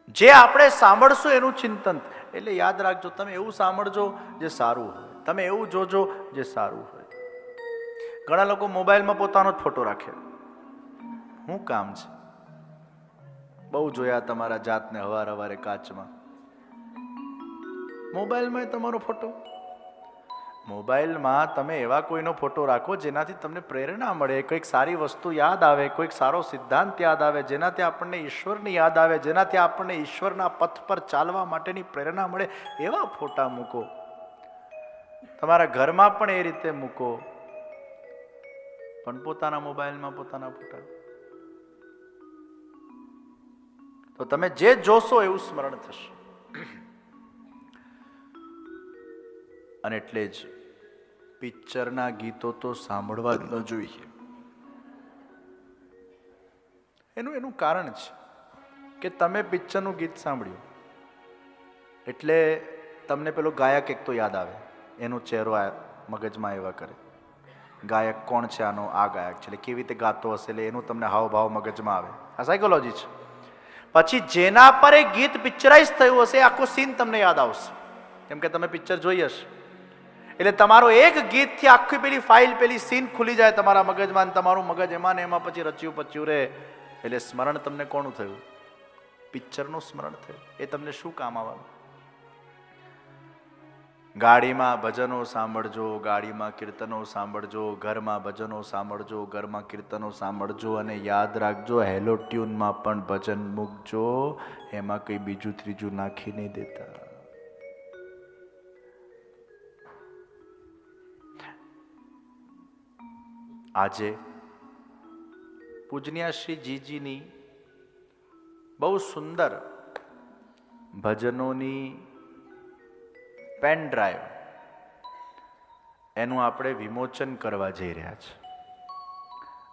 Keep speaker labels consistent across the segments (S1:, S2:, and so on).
S1: જે આપણે સાંભળશું એનું ચિંતન. એટલે યાદ રાખજો, તમે એવું સાંભળજો જે સારું હોય, તમે એવું જોજો જે સારું હોય. ઘણા લોકો મોબાઈલમાં પોતાનો જ ફોટો રાખે. શું કામ છે? બહુ જોયા તમારા જાતને હવારે કાચમાં. મોબાઈલમાં તમારો ફોટો. મોબાઈલમાં તમે એવા કોઈનો ફોટો રાખો જેનાથી તમને પ્રેરણા મળે, કોઈક સારી વસ્તુ યાદ આવે, કોઈક સારો સિદ્ધાંત યાદ આવે, જેનાથી આપણને ઈશ્વરની યાદ આવે, જેનાથી આપણને ઈશ્વરના પથ પર ચાલવા માટેની પ્રેરણા મળે, એવા ફોટા મૂકો. તમારા ઘરમાં પણ એ રીતે મૂકો, પણ પોતાના મોબાઈલમાં પોતાના ફોટા. તો તમે જે જોશો એવું સ્મરણ થશે. અને એટલે જ પિક્ચરના ગીતો તો સાંભળવા જ ન જોઈએ. એનું કારણ છે કે તમે પિક્ચરનું ગીત સાંભળ્યું એટલે તમને પેલો ગાયક એક તો યાદ આવે, એનો ચહેરો મગજમાં એવા કરે, ગાયક કોણ છે આનો, આ ગાયક છે, એટલે કેવી રીતે ગાતો હશે, એટલે એનું તમને હાવભાવ મગજમાં આવે. આ સાયકોલોજી છે. પછી જેના પર એ ગીત પિક્ચરાઇઝ થયું હશે આખો સીન તમને યાદ આવશે, કેમ કે તમે પિક્ચર જોઈ હશે. એટલે તમારો એક ગીતથી આખી પેલી ફાઇલ, પેલી સીન ખુલી જાય તમારા મગજમાં, તમારું મગજ એમાં ને એમાં પછી રચ્યું પચ્યું રહે. એટલે સ્મરણ તમને કોનું થયું? પિક્ચરનું સ્મરણ થયું. એ તમને શું કામ આવવાનું? ગાડીમાં ભજનો સાંભળજો, ગાડીમાં કીર્તનો સાંભળજો, ઘરમાં ભજનો સાંભળજો, ઘરમાં કીર્તનો સાંભળજો. અને યાદ રાખજો, હેલો ટ્યુનમાં પણ ભજન મૂકજો, એમાં કંઈ બીજું ત્રીજું નાખી નહીં દેતા. આજે પૂજનીય શ્રી જીજીની બહુ સુંદર ભજનોની પેન ડ્રાઈવ, એનું આપણે વિમોચન કરવા જઈ રહ્યા છે.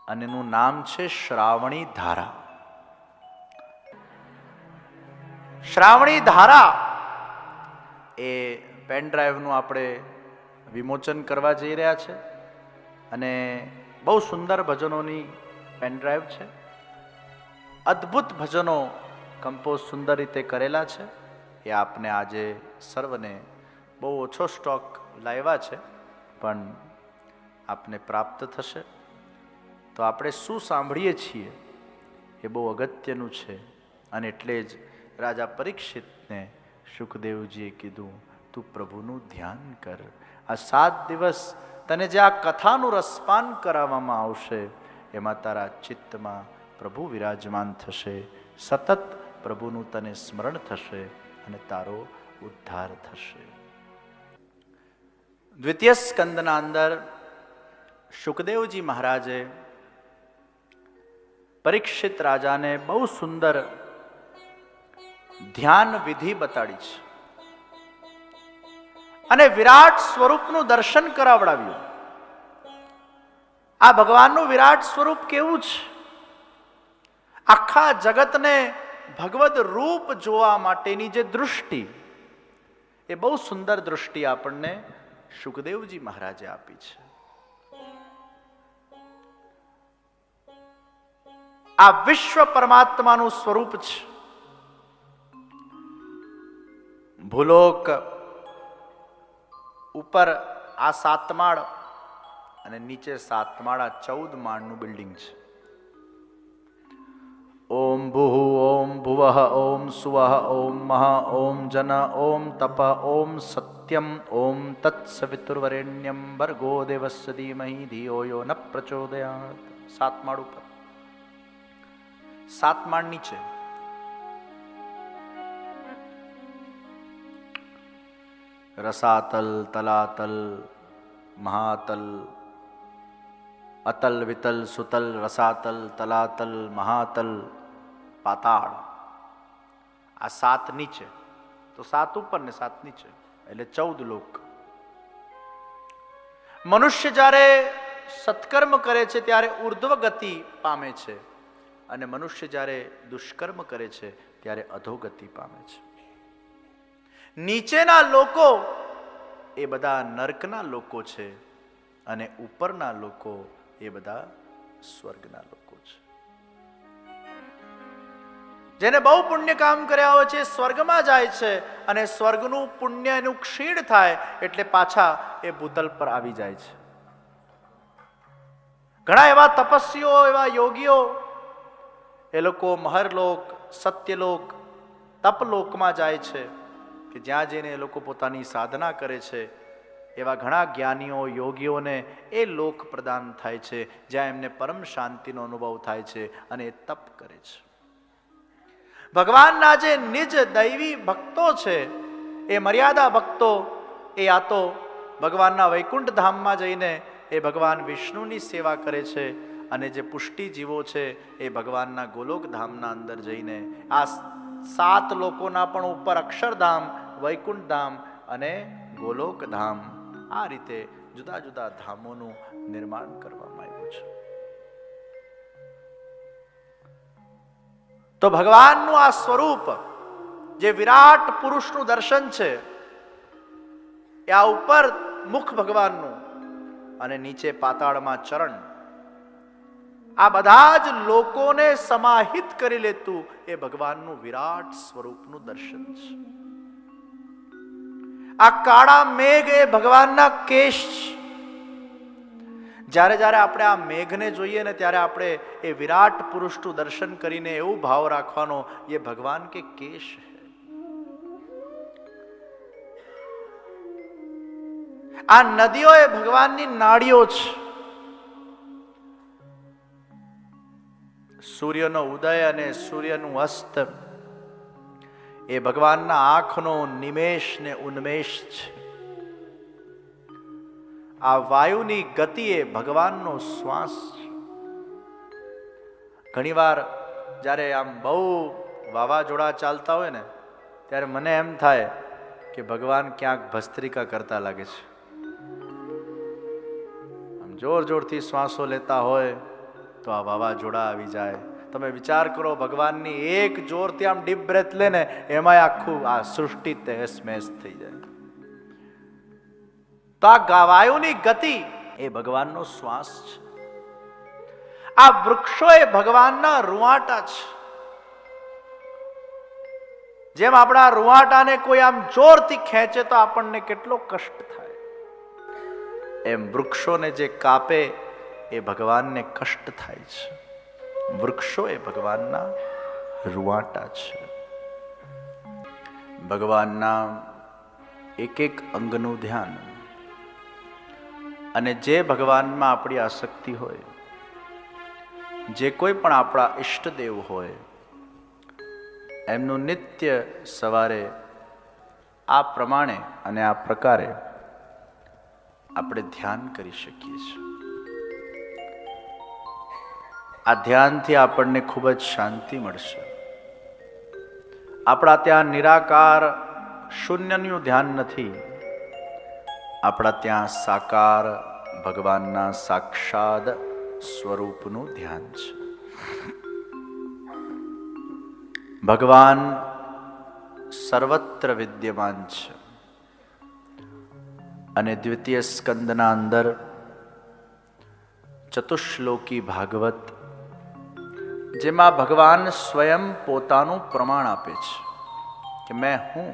S1: અને એનું નામ છે શ્રાવણી ધારા. શ્રાવણી ધારા એ પેન ડ્રાઈવનું આપણે વિમોચન કરવા જઈ રહ્યા છે. અને બહુ સુંદર ભજનોની પેન ડ્રાઈવ છે. અદ્ભુત ભજનો કમ્પોઝ સુંદર રીતે કરેલા છે. એ આપને આજે સર્વને બહુ ઓછો સ્ટોક લાવ્યા છે, પણ આપને પ્રાપ્ત થશે. તો આપણે શું સાંભળીએ છીએ એ બહુ અગત્યનું છે. અને એટલે જ રાજા પરીક્ષિતને શુકદેવજીએ કીધું, તું પ્રભુનું ધ્યાન કર. આ 7 દિવસ તને જે આ કથાનું રસપાન કરાવવામાં આવશે એમાં તારા ચિત્તમાં પ્રભુ વિરાજમાન થશે, સતત પ્રભુનું તને સ્મરણ થશે અને તારો ઉદ્ધાર થશે. દ્વિતીય સ્કંદના અંદર શુકદેવજી મહારાજે પરીક્ષિત રાજાને બહુ સુંદર ધ્યાન વિધિ બતાડી છે અને વિરાટ સ્વરૂપનું દર્શન કરાવડાવ્યું. આ ભગવાનનું વિરાટ સ્વરૂપ કેવું છે? આખા જગતને ભગવદ રૂપ જોવા માટેની જે દૃષ્ટિ, એ બહુ સુંદર દૃષ્ટિ આપણને શુકદેવજી મહારાજે આપી છે. આ વિશ્વ પરમાત્માનું સ્વરૂપ છે. ભૂલોક ઉપર આ 7 માળ અને નીચે 7 માળ, આ 14 માળનું બિલ્ડિંગ છે. ઓમ ભૂઃ ઓમ ભુવઃ ઓમ સુવઃ ઓમ મહ ઓમ જન ઓમ તપ ઓમ સત્યમ ઓમ તત્સવિતુર્વરેણ્યમ ભર્ગો દેવસ્ય ધીમહિ ધિયો યો ન પ્રચોદયાત. 7 માળ ઉપર, 7 માળ નીચે. રસાતલ, તલાતલ, મહાતલ, અતલ, વિતલ, સુતલ, રસાતલ, તલાતલ, મહાતલ, પાતાળ. આ 7 નીચે, તો 7 ઉપર ને 7 નીચે, એટલે 14 લોક. મનુષ્ય જ્યારે સત્કર્મ કરે છે ત્યારે ઉર્ધ્વ ગતિ પામે છે, અને મનુષ્ય જ્યારે દુષ્કર્મ કરે છે ત્યારે અધોગતિ પામે છે. નીચેના લોકો એ બધા નર્કના લોકો છે, અને ઉપરના લોકો એ બધા સ્વર્ગના લોકો છે. જેને બહુ પુણ્ય કામ કર્યા હોય છે સ્વર્ગમાં જાય છે, અને સ્વર્ગનું પુણ્ય એનું ક્ષીણ થાય એટલે પાછા એ ભૂતલ પર આવી જાય છે. ઘણા એવા તપસ્વીઓ, એવા યોગીઓ, એ લોકો મહરલોક, સત્યલોક, તપલોકમાં જાય છે કે જ્યાં જઈને એ લોકો પોતાની સાધના કરે છે. એવા ઘણા જ્ઞાનીઓ, યોગીઓને એ લોક પ્રદાન થાય છે જ્યાં એમને પરમ શાંતિનો અનુભવ થાય છે અને એ તપ કરે છે. ભગવાનના જે નિજ દૈવી ભક્તો છે, એ મર્યાદા ભક્તો, એ આ તો ભગવાનના વૈકુંઠ ધામમાં જઈને એ ભગવાન વિષ્ણુની સેવા કરે છે, અને જે પુષ્ટિ જીવો છે એ ભગવાનના ગોલોક ધામના અંદર જઈને આ 7 લોકોના પણ ઉપર અક્ષરધામ, વૈકુંઠ ધામ અને ગોલોક ધામ, આ રીતે જુદા જુદા ધામોનું નિર્માણ કરવામાં આવ્યું છે. તો ભગવાનનું આ સ્વરૂપ, જે વિરાટ પુરુષનું દર્શન છે, એ આ ઉપર મુખ ભગવાનનું અને નીચે પાતાળમાં ચરણ, આ બધા જ લોકોને સમાહિત કરી લેતું એ ભગવાનનું વિરાટ સ્વરૂપનું દર્શન છે. આ કાળા મેઘ એ ભગવાનના કેશ છે. જ્યારે જ્યારે આપણે આ મેઘને જોઈએ ને ત્યારે આપણે એ વિરાટ પુરુષનું દર્શન કરીને એવું ભાવ રાખવાનો, એ ભગવાન કે કેશ હૈ. આ નદીઓ એ ભગવાનની નાડીઓ છે. સૂર્યનો ઉદય અને સૂર્યનું અસ્ત એ ભગવાનના આંખનો નિમેષ ને ઉન્મેષ છે. આ વાયુની ગતિ એ ભગવાનનો શ્વાસ છે. ઘણીવાર જ્યારે આમ બહુ વાવાઝોડા ચાલતા હોય ને ત્યારે મને એમ થાય કે ભગવાન ક્યાંક ભસ્ત્રિકા કરતા લાગે છે. આમ જોર જોરથી શ્વાસો લેતા હોય તો આ વાવાઝોડા આવી જાય. તમે વિચાર કરો, ભગવાનની એક જોરથી આમ ડીપ બ્રેથ લે ને એમાં આખું આ સૃષ્ટિ તહેસ મહેસ થઈ જાય. તો આ વાયુની ગતિ એ ભગવાનનો શ્વાસ છે. આ વૃક્ષો એ ભગવાનના રૂવાટા છે. જેમ આપણા રૂવાટાને કોઈ આમ જોરથી ખેંચે તો આપણને કેટલો કષ્ટ થાય, એમ વૃક્ષોને જે કાપે એ ભગવાનને કષ્ટ થાય છે. વૃક્ષો એ ભગવાનના રૂવાટા છે. ભગવાનના એક એક અંગનું ધ્યાન, અને જે ભગવાનમાં આપણી આસક્તિ હોય, જે કોઈ પણ આપણા ઈષ્ટદેવ હોય, એમનું નિત્ય સવારે આ પ્રમાણે અને આ પ્રકારે આપણે ધ્યાન કરી શકીએ છીએ. આ ધ્યાનથી આપણને ખૂબ જ શાંતિ મળશે. આપણા ત્યાં નિરાકાર શૂન્યનું ધ્યાન નથી, આપણા ત્યાં સાકાર ભગવાનના સાક્ષાત સ્વરૂપનું ધ્યાન છે. ભગવાન સર્વત્ર વિદ્યમાન છે, અને દ્વિતીય સ્કંદના અંદર ચતુશ્લોકી ભાગવત, જેમાં ભગવાન સ્વયં પોતાનું પ્રમાણ આપે છે कि मैं हूं,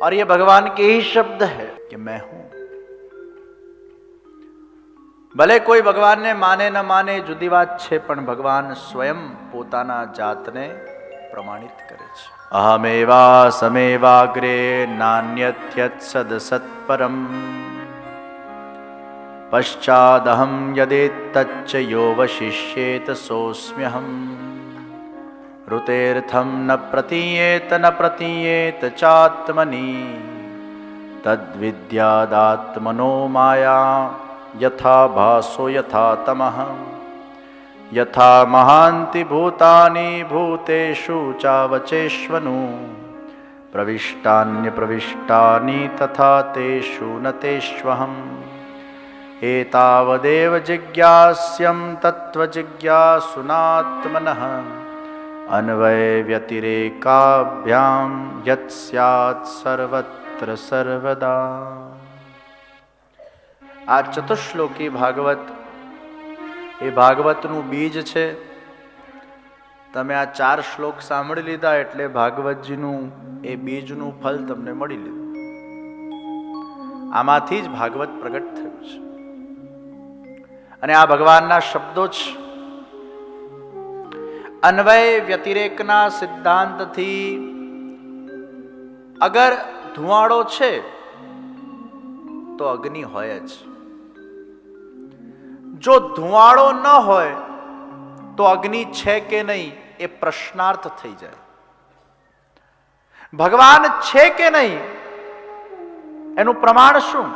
S1: और ये भगवान के ही शब्द है कि मैं हूं. ભલે કોઈ ભગવાનને માને ન માને જુદી વાત છે, પણ ભગવાન સ્વયં પોતાના જાતને પ્રમાણિત કરે છે. અહમેવા સમેવાગ્રે નાન્યથ્યત સદસત્પરમ પશ્ચાદહમ યદેતચ્ચ યો વશિષ્યેત સોસ્મ્યહમ ઋતેર્થમ ન પ્રતીયેત ચાત્મની તદ્વિદ્યાદાત્મનો માયા યથા ભાસો યથા તમઃ યથા મહાંતિ ભૂતાની ભૂતેષુ ચાવચેષ્વનુ પ્રવિષ્ટાન્ય પ્રવિષ્ટાની તથા તેષુ ન તેષ્વહમ એતાવદેવ જિજ્ઞાસ્યમ તત્વ જિજ્ઞાસુનાત્મનઃ અન્વય વ્યતિરેકાભ્યામ યત સ્યાત સર્વત્ર સર્વદા. આ ચતુશ્લોકી ભાગવત એ ભાગવતનું બીજ છે, તમે આ 4 શ્લોક સાંભળી લીધા એટલે ભાગવતજીનું એ બીજનું ફલ તમને મળી લીધું. આમાંથી જ ભાગવત પ્રગટ થયું છે. અને આ ભગવાનના શબ્દો જ અન્વય વ્યતિરેકના સિદ્ધાંતથી અગર ધુવાડો છે તો અગ્નિ હોય જ. જો ધુવાડો ન હોય તો અગ્નિ છે કે નહીં એ પ્રશ્નાર્થ થઈ જાય. ભગવાન છે કે નહીં એનું પ્રમાણ શું?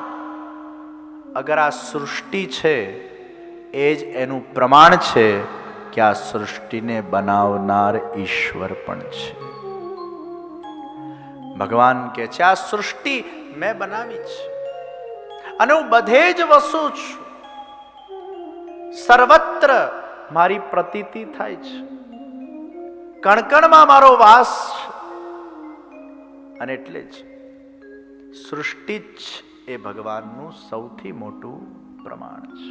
S1: અગર આ સૃષ્ટિ છે એ જ એનું પ્રમાણ છે કે આ સૃષ્ટિને બનાવનાર ઈશ્વર પણ છે. ભગવાન કહે છે આ સૃષ્ટિ મેં બનાવી છે અને હું બધે જ વસું છું. સર્વત્ર મારી પ્રતીતિ થાય છે. કણકણમાં મારો વાસ છે. અને એટલે જ સૃષ્ટિ જ એ ભગવાનનું સૌથી મોટું પ્રમાણ છે.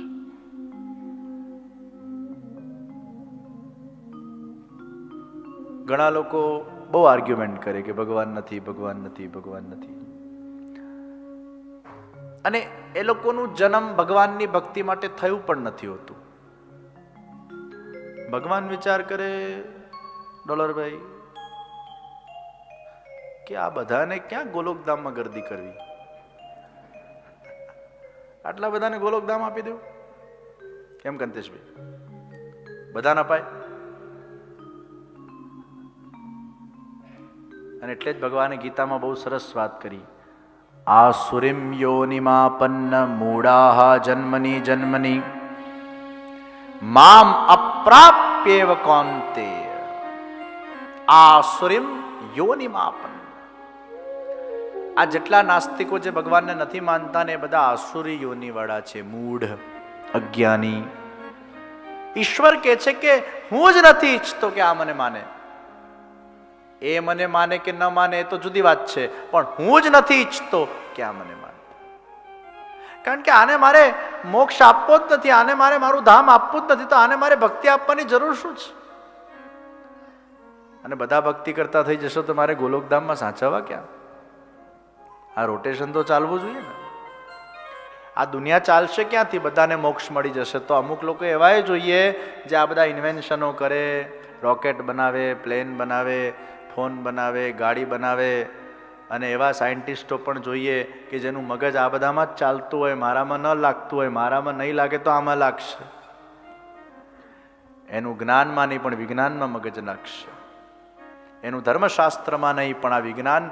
S1: ઘણા લોકો બહુ આર્ગ્યુમેન્ટ કરે કે ભગવાન નથી, ભગવાન નથી, ભગવાન નથી. અને એ લોકોનું જન્મ ભગવાનની ભક્તિ માટે થયું પણ નથી હોતું. ભગવાન વિચાર કરે ડોલરભાઈ કે આ બધાને ક્યાં ગોલોકધામમાં ગર્દી કરવી, આટલા બધાને ગોલોકધામ આપી દઉં. કેમ કંતેશભાઈ? બધા ન પાય. અને એટલે જ ભગવાને ગીતામાં બહુ સરસ વાત કરી. આસુરીમ યોનિમાપન્ન મૂઢાઃ જન્મની જન્મની મામ અપ્રાપ્યેવ કૌન્તેય. આસુરીમ યોનિમાપન્ન. આ જેટલા નાસ્તિકો જે ભગવાનને નથી માનતા ને એ બધા આસુરી યોનિ વાળા છે, મૂઢ, અજ્ઞાની. ઈશ્વર કહે છે કે હું જ નથી ઈચ્છતો કે આ મને માને. એ મને માને કે ન માને એ તો જુદી વાત છે, પણ હું જ નથી ઈચ્છતો કે આ મને માને. કારણ કે આને મારે મોક્ષ આપવો જ નથી, આને મારે મારું ધામ આપવું જ નથી, તો આને મારે ભક્તિ આપવાની જરૂર શું છે? અને બધા ભક્તિ કરતા થઈ જશો તો મારે ગોલોકધામમાં સાચવવા ક્યાં? આ રોટેશન તો ચાલવું જોઈએ ને. આ દુનિયા ચાલશે ક્યાંથી? બધાને મોક્ષ મળી જશે તો અમુક લોકો એવા જોઈએ જે આ બધા ઇન્વેન્શનો કરે, રોકેટ બનાવે, પ્લેન બનાવે, ફોન બનાવે, ગાડી બનાવે. અને એવા સાયન્ટિસ્ટો પણ જોઈએ કે જેનું મગજ આ બધામાં જ ચાલતું હોય, મારામાં ન લાગતું હોય, મારામાં નહીં લાગે તો આમાં લાગશે. એનું જ્ઞાનમાં નહીં પણ વિજ્ઞાનમાં મગજ લાગશે. એનું ધર્મશાસ્ત્રમાં નહીં પણ આ વિજ્ઞાન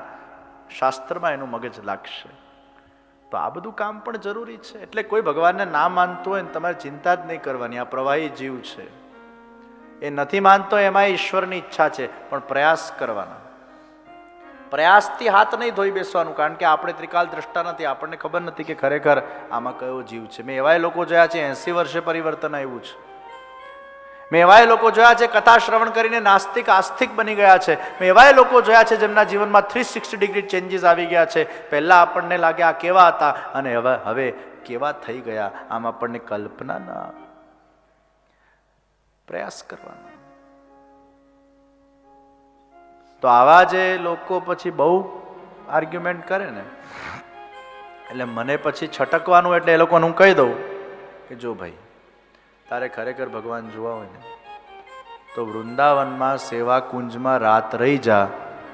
S1: શાસ્ત્રમાં એનું મગજ લાગશે. તો આ બધું કામ પણ જરૂરી છે. એટલે કોઈ ભગવાનને ના માનતું હોય ને તમારે ચિંતા જ નહીં કરવાની. આ પ્રવાહી જીવ છે, એ નથી માનતો એમાં ઈશ્વરની ઈચ્છા છે, પણ પ્રયાસ કરવાના. પ્રયાસથી હાથ નહીં ધોઈ બેસવાનું, કારણ કે આપણે ત્રિકાલ દ્રષ્ટા નથી, આપણને ખબર નથી કે ખરેખર આમાં કયો જીવ છે. મેં એવાય લોકો જોયા છે 80 વર્ષે પરિવર્તન આવ્યું છે. મેં એવાય લોકો જોયા છે કથા શ્રવણ કરીને નાસ્તિક આસ્તિક બની ગયા છે. મેં એવાય લોકો જોયા છે જેમના જીવનમાં 360 ડિગ્રી ચેન્જીસ આવી ગયા છે. પહેલા આપણને લાગે આ કેવા હતા અને હવે કેવા થઈ ગયા, આમ આપણને કલ્પના ના આવે. પ્રયાસ કરવાનો. તો આવા જે લોકો પછી બહુ આર્ગ્યુમેન્ટ કરે ને, એટલે મને પછી છટકવાનું. એટલે એ લોકોને હું કહી દઉં કે જો ભાઈ, તારે ખરેખર ભગવાન જોવા હોય ને તો વૃંદાવનમાં સેવા કુંજમાં રાત રહી જા,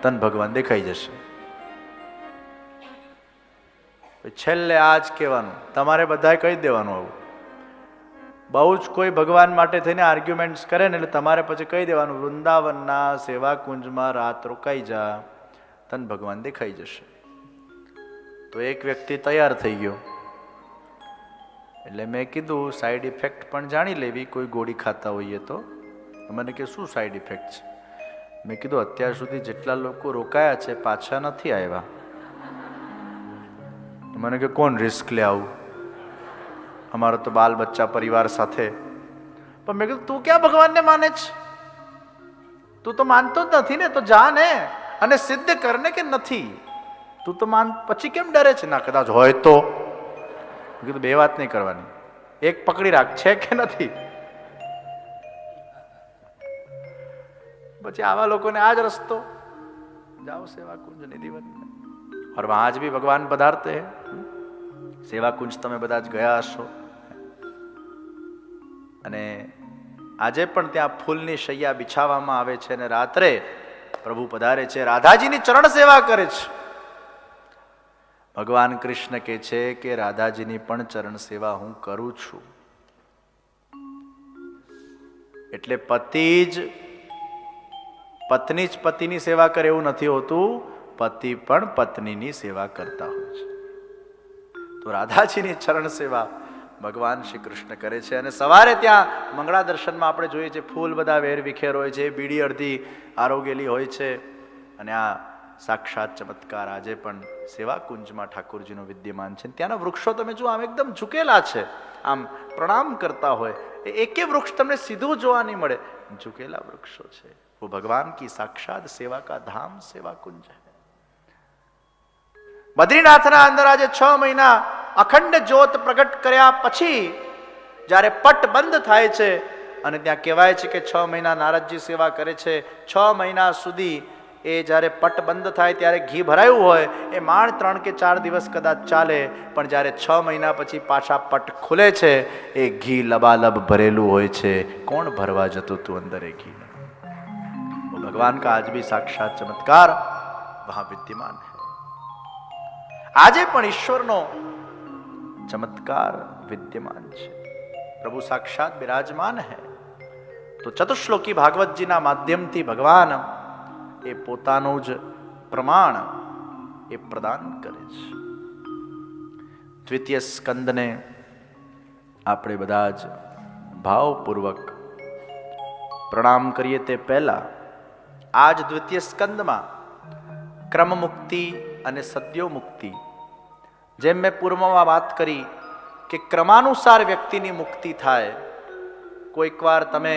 S1: તન ભગવાન દેખાઈ જશે. છેલ્લે આ જ કહેવાનું, તમારે બધાએ કહી દેવાનું. આવું બહુ જ કોઈ ભગવાન માટે થઈને આર્ગ્યુમેન્ટ્સ કરે ને એટલે તમારે પછી કહી દેવાનું, વૃંદાવનના સેવા કુંજમાં રાત રોકાઈ જા, તન ભગવાન દેખાઈ જશે. તો એક વ્યક્તિ તૈયાર થઈ ગયો. એટલે મેં કીધું સાઈડ ઇફેક્ટ પણ જાણી લેવી કોઈ ગોળી ખાતા હોઈએ તો. મને કે શું સાઈડ ઇફેક્ટ છે? મેં કીધું અત્યાર સુધી જેટલા લોકો રોકાયા છે પાછા નથી આવ્યા. મને કે કોણ રિસ્ક લે આવું? અમારો તો બાલ બચ્ચા પરિવાર સાથે. પણ મેં કીધું તું ક્યાં ભગવાનને માને છે? તું તો માનતો જ નથી ને, તો જા ને અને સિદ્ધ કરને કે નથી. તું તો માન, પછી કેમ ડરે છે? ના કદાચ હોય તો. કીધું બે વાત નહીં કરવાની, એક પકડી રાખ, છે કે નથી. પછી આવા લોકોને આ જ રસ્તો, જાઓ સેવા કુંજ નિધિવન में। और वहां आज भी भगवान पधारते हैं। સેવા કુંજ તમે બધા જ ગયા હશો, અને આજે પણ ત્યાં ફૂલની શૈયા બિછાવવામાં આવે છે અને રાત્રે પ્રભુ પધારે છે, રાધાજીની ચરણ સેવા કરે છે। ભગવાન કૃષ્ણ કહે છે કે રાધાજીની પણ ચરણ સેવા હું કરું છું। એટલે પત્ની જ પતિની સેવા કરે એવું નથી હોતું, પતિ પણ પત્નીની સેવા કરતા હોય છે। તો રાધાજીની ચરણ સેવા ભગવાન શ્રી કૃષ્ણ કરે છે। અને સવારે ત્યાં મંગળા દર્શનમાં આપણે જોઈએ છીએ ફૂલ બધા વેર વિખેર હોય છે, બીડી અડધી આરોગેલી હોય છે, અને આ સાક્ષાત ચમત્કાર આજે પણ સેવા કુંજમાં ઠાકોરજીનો વિદ્યમાન છે। ત્યાંના વૃક્ષો તમે જુઓ, આમ એકદમ ઝૂકેલા છે, આમ પ્રણામ કરતા હોય, એકે વૃક્ષ તમને સીધું જોવા નહીં મળે, ઝૂકેલા વૃક્ષો છે। वो भगवान की साक्षात सेवा का धाम सेवा कुंज है। બદ્રીનાથના અંદર આજે 6 મહિના અખંડ જ્યોત પ્રગટ કર્યા પછી જ્યારે પટ બંધ થાય છે, અને ત્યાં કહેવાય છે કે 6 મહિના નારદજી સેવા કરે છે, 6 મહિના સુધી એ જ્યારે પટ બંધ થાય ત્યારે ઘી ભરાયું હોય એ માંડ 3 કે 4 દિવસ કદાચ ચાલે, પણ જ્યારે 6 મહિના પછી પાછા પટ ખુલે છે એ ઘી લબાલબ ભરેલું હોય છે। કોણ ભરવા જતું તું અંદર એ ઘી? भगवान का आज भी साक्षात चमत्कार वहां विद्यमान है। આજે પણ ઈશ્વરનો ચમત્કાર વિદ્યમાન છે, પ્રભુ સાક્ષાત બિરાજમાન है। તો ચતુશ્લોકી ભાગવતજીના માધ્યમથી ભગવાન એ પોતાનું જ પ્રમાણ એ પ્રદાન કરે છે। દ્વિતીય સ્કંદને આપણે બધા જ ભાવપૂર્વક પ્રણામ કરીએ તે પહેલા આજ દ્વિતીય સ્કંદમાં ક્રમ મુક્તિ અને સદ્યો મુક્તિ, જેમ મેં પૂર્વમાં વાત કરી કે ક્રમાનુસાર વ્યક્તિની મુક્તિ થાય। કોઈક વાર તમે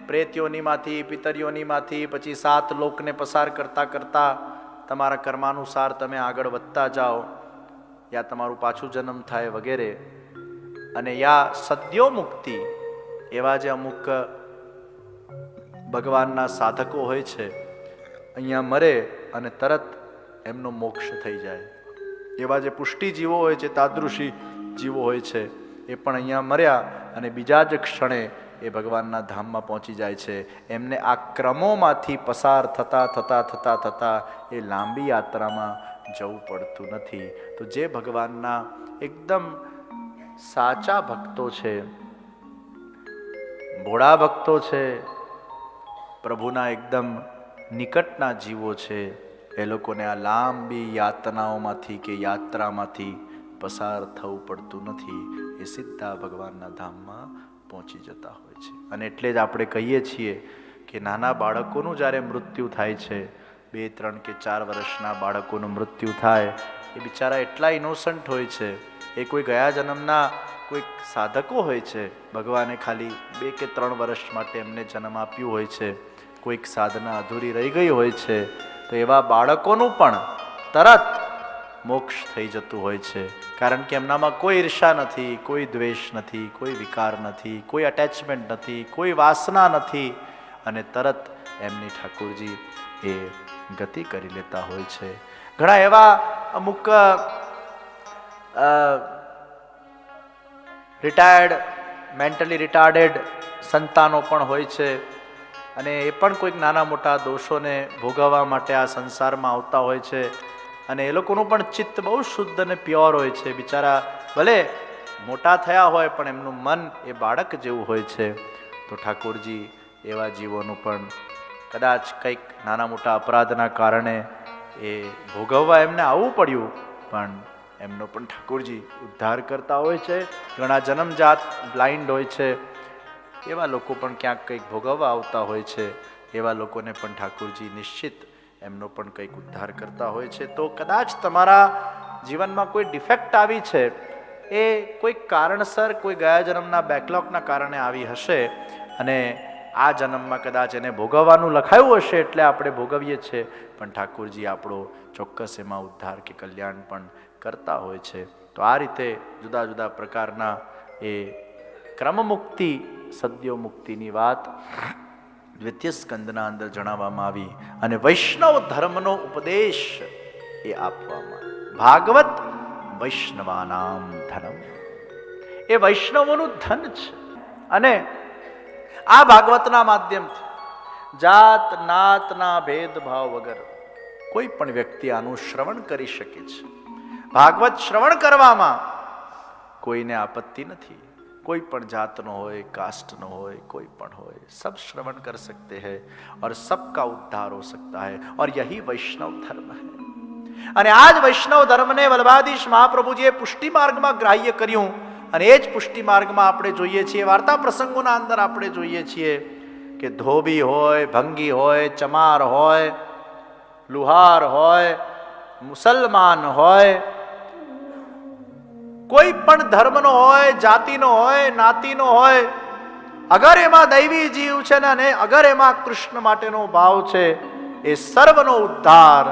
S1: પ્રેત યોનિમાંથી, પિતર યોનિમાંથી પછી 7 લોકને પસાર કરતા કરતા તમારા કર્માનુસાર તમે આગળ વધતા જાઓ, યા તમારું પાછું જન્મ થાય વગેરે। અને યા સદ્યો મુક્તિ, એવા જે અમુક ભગવાનના સાધકો હોય છે, અહીંયા મરે અને તરત એમનો મોક્ષ થઈ જાય। એવા જે પુષ્ટિ જીવો હોય છે, તાદૃશી જીવો હોય છે, એ પણ અહીંયા મર્યા અને બીજા જ ક્ષણે એ ભગવાનના ધામમાં પહોંચી જાય છે। એમને આ ક્રમોમાંથી પસાર થતા થતા થતા થતા એ લાંબી યાત્રામાં જવું પડતું નથી। તો જે ભગવાનના એકદમ સાચા ભક્તો છે, ભોળા ભક્તો છે, પ્રભુના એકદમ નિકટના જીવો છે, એ લોકોને આ લાંબી યાતનાઓમાંથી કે યાત્રામાંથી પસાર થવું પડતું નથી। એ સીધા ભગવાનના ધામમાં પહોંચી જતા હોય છે। અને એટલે જ આપણે કહીએ છીએ કે નાના બાળકોનું જ્યારે મૃત્યુ થાય છે, 2, 3 કે 4 વર્ષના બાળકોનું મૃત્યુ થાય, એ બિચારા એટલા ઇનોસન્ટ હોય છે, એ કોઈ ગયા જન્મના કોઈક સાધકો હોય છે, ભગવાને ખાલી 2 કે 3 વર્ષ માટે એમને જન્મ આપ્યું હોય છે, કોઈક સાધના અધૂરી રહી ગઈ હોય છે, તો એવા બાળકોનું પણ તરત મોક્ષ થઈ જતું હોય છે। કારણ કે એમનામાં કોઈ ઈર્ષા નથી, કોઈ દ્વેષ નથી, કોઈ વિકાર નથી, કોઈ અટેચમેન્ટ નથી, કોઈ વાસના નથી, અને તરત એમની ઠાકોરજી એ ગતિ કરી લેતા હોય છે। ઘણા એવા અમુક રિટાયર્ડ, મેન્ટલી રિટાર્ડેડ સંતાનો પણ હોય છે, અને એ પણ કોઈક નાના મોટા દોષોને ભોગવવા માટે આ સંસારમાં આવતા હોય છે, અને એ લોકોનું પણ ચિત્ત બહુ શુદ્ધ અને પ્યોર હોય છે। બિચારા ભલે મોટા થયા હોય પણ એમનું મન એ બાળક જેવું હોય છે। તો ઠાકોરજી એવા જીવોનું પણ કદાચ કંઈક નાના મોટા અપરાધના કારણે એ ભોગવવા એમને આવવું પડ્યું, પણ એમનો પણ ઠાકોરજી ઉદ્ધાર કરતા હોય છે। ઘણા જન્મજાત બ્લાઇન્ડ હોય છે, એવા લોકો પણ ક્યાંક કંઈક ભોગવવા આવતા હોય છે, એવા લોકોને પણ ઠાકોરજી નિશ્ચિત એમનો પણ કંઈક ઉદ્ધાર કરતા હોય છે। તો કદાચ તમારા જીવનમાં કોઈ ડિફેક્ટ આવી છે, એ કોઈક કારણસર, કોઈ ગયા જન્મના બેકલોગના કારણે આવી હશે, અને આ જન્મમાં કદાચ એને ભોગવવાનું લખાયું હશે એટલે આપણે ભોગવીએ છીએ, પણ ઠાકોરજી આપણો ચોક્કસ એમાં ઉદ્ધાર કે કલ્યાણ પણ કરતા હોય છે। તો આ રીતે જુદા જુદા પ્રકારના એ ક્રમ મુક્તિ, સદ્યો મુક્તિની વાત દ્વિતીય સ્કંદના અંદર જણાવવામાં આવી અને વૈષ્ણવ ધર્મનો ઉપદેશ એ આપવામાં ભાગવત વૈષ્ણવાનામ ધનમ, એ વૈષ્ણવોનું ધન છે. અને આ ભાગવતના માધ્યમથી જાત નાતના ભેદભાવ વગર કોઈ પણ વ્યક્તિ આનું શ્રવણ કરી શકે છે. ભાગવત શ્રવણ કરવામાં કોઈને આપત્તિ નથી. कोई पण जात नो होय, कास्ट नो होय, कोई पण होय, सब श्रवण कर सकते हैं और सबका उद्धार हो सकता है. और यही वैष्णव धर्म है. અને આ જ વૈષ્ણવ ધર્મને વલ્લભાધીશ મહાપ્રભુજીએ પુષ્ટિ માર્ગમાં ગ્રાહ્ય કર્યું. અને એ જ પુષ્ટિ માર્ગમાં આપણે જોઈએ છીએ, વાર્તા પ્રસંગોના અંદર આપણે જોઈએ છીએ કે ધોબી હોય, ભંગી હોય, ચમાર હોય, લુહાર હોય, મુસલમાન હોય, કોઈ પણ ધર્મનો હોય, જાતિનો હોય, નાતીનો હોય, અગર એમાં દૈવી જીવ છે ને અને અગર એમાં કૃષ્ણ માટેનો ભાવ છે, એ સર્વનો ઉદ્ધાર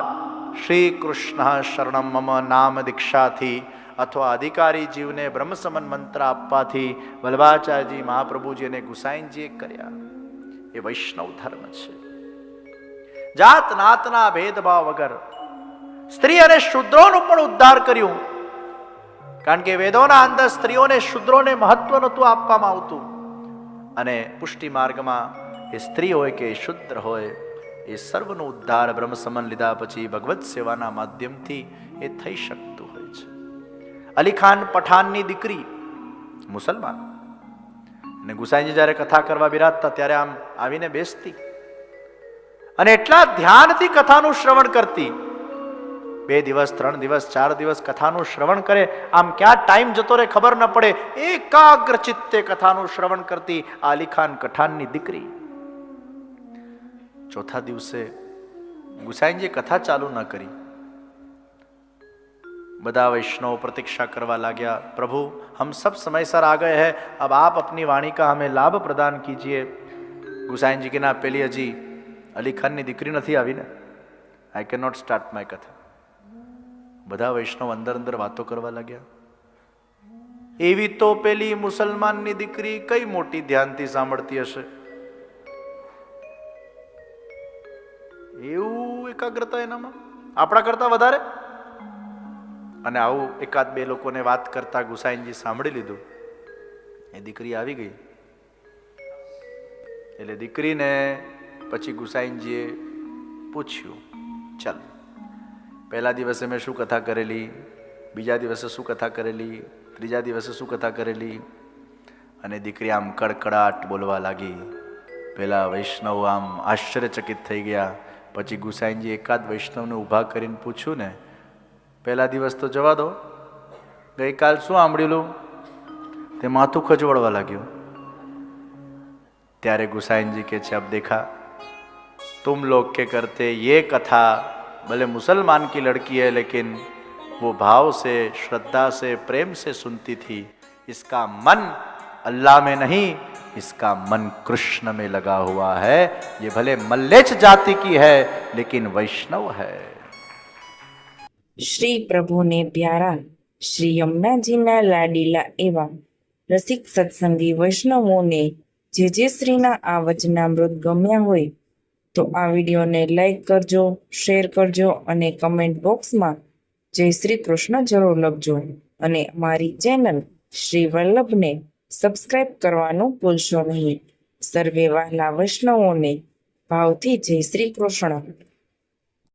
S1: શ્રી કૃષ્ણ શરણમ મમ નામ દીક્ષાથી અથવા અધિકારી જીવને બ્રહ્મસમન મંત્ર આપવાથી વલ્લભાચાર્યજી મહાપ્રભુજી અને ગુસાઈનજીએ કર્યા. એ વૈષ્ણવ ધર્મ છે. જાત નાતના ભેદભાવ વગર સ્ત્રી અને શૂદ્રોનું પણ ઉદ્ધાર કર્યું. કારણ કે વેદોના અંદર સ્ત્રીઓને શૂદ્રોને મહત્વ નહોતું આપવામાં આવતું. અને પુષ્ટિ માર્ગમાં એ સ્ત્રી હોય કે શુદ્ર હોય, એ સર્વનો ઉદ્ધાર બ્રહ્મસમન લીધા પછી ભગવત સેવાના માધ્યમથી એ થઈ શકતું હોય છે. અલી ખાન પઠાણની દીકરી મુસલમાન, અને ગુસાઈજી જ્યારે કથા કરવા બિરાજતા ત્યારે આમ આવીને બેસતી અને એટલા ધ્યાનથી કથાનું શ્રવણ કરતી. 2 દિવસ 3 દિવસ 4 દિવસ કથાનું શ્રવણ કરે, આમ ક્યાં ટાઈમ જતો રહે ખબર ન પડે. એકાગ્ર ચિત્તે કથાનું શ્રવણ કરતી આ અલી ખાન પઠાણની દીકરી. ચોથા દિવસે ગુસાઈનજી કથા ચાલુ ન કરી. બધા વૈષ્ણવ प्रतीक्षा करवा लाग्या. प्रभु हम सब समयसर आ गए हैं, अब आप अपनी वाणी का हमें लाभ प्रदान कीजिए. गुसाईनजी के ना पेली हजी अली खान ની દીકરી નથી આવી ને, I can not start my કથા. બધા વૈષ્ણવ અંદર અંદર વાતો કરવા લાગ્યા. એવી તો પેલી મુસલમાનની દીકરી કઈ મોટી ધ્યાનથી સાંભળતી હશે, એવું એકાગ્રતા એનામાં આપણા કરતા વધારે. અને આવું એકાદ બે લોકોને વાત કરતા ગુસાઈનજી સાંભળી લીધું. એ દીકરી આવી ગઈ એટલે દીકરીને પછી ગુસાઈનજીએ પૂછ્યું, ચાલ પહેલા દિવસે મેં શું કથા કરેલી, બીજા દિવસે શું કથા કરેલી, ત્રીજા દિવસે શું કથા કરેલી. અને દીકરી આમ કડકડાટ બોલવા લાગી. પેલા વૈષ્ણવ આમ આશ્ચર્યચકિત થઈ ગયા. પછી ગુસાઈનજી એકાદ વૈષ્ણવને ઊભા કરીને પૂછ્યું ને, પહેલા દિવસ તો જવા દો, ગઈકાલ શું સાંભળેલું? તે માથું ખજવડવા લાગ્યું. ત્યારે ગુસાઈનજી કે છે, અબ દેખા तुम लोग के करते ये कथा भले मुसलमान की लड़की है लेकिन वो भाव से, श्रद्धा से, प्रेम से सुनती थी. इसका मन अल्लाह में नहीं, इसका मन कृष्ण में लगा हुआ है. ये भले मल्लेच जाति की है लेकिन वैष्णव है.
S2: શ્રી પ્રભુને પ્યારા શ્રી યમુનાજીના લાડીલા એવા રસિક સત્સંગી વૈષ્ણવોને જે શ્રીના આ વચનામૃત ગમ્યા હોય તો આ વિડીયોને લાઈક કરજો, શેર કરજો અને કમેન્ટ બોક્સમાં જય શ્રી કૃષ્ણ જરૂર લખજો. અને અમારી ચેનલ શ્રી વલ્લભને સબસ્ક્રાઈબ કરવાનું ભૂલશો નહીં. સર્વે વહાલા વૈષ્ણવોને ભાવથી જય શ્રી કૃષ્ણ.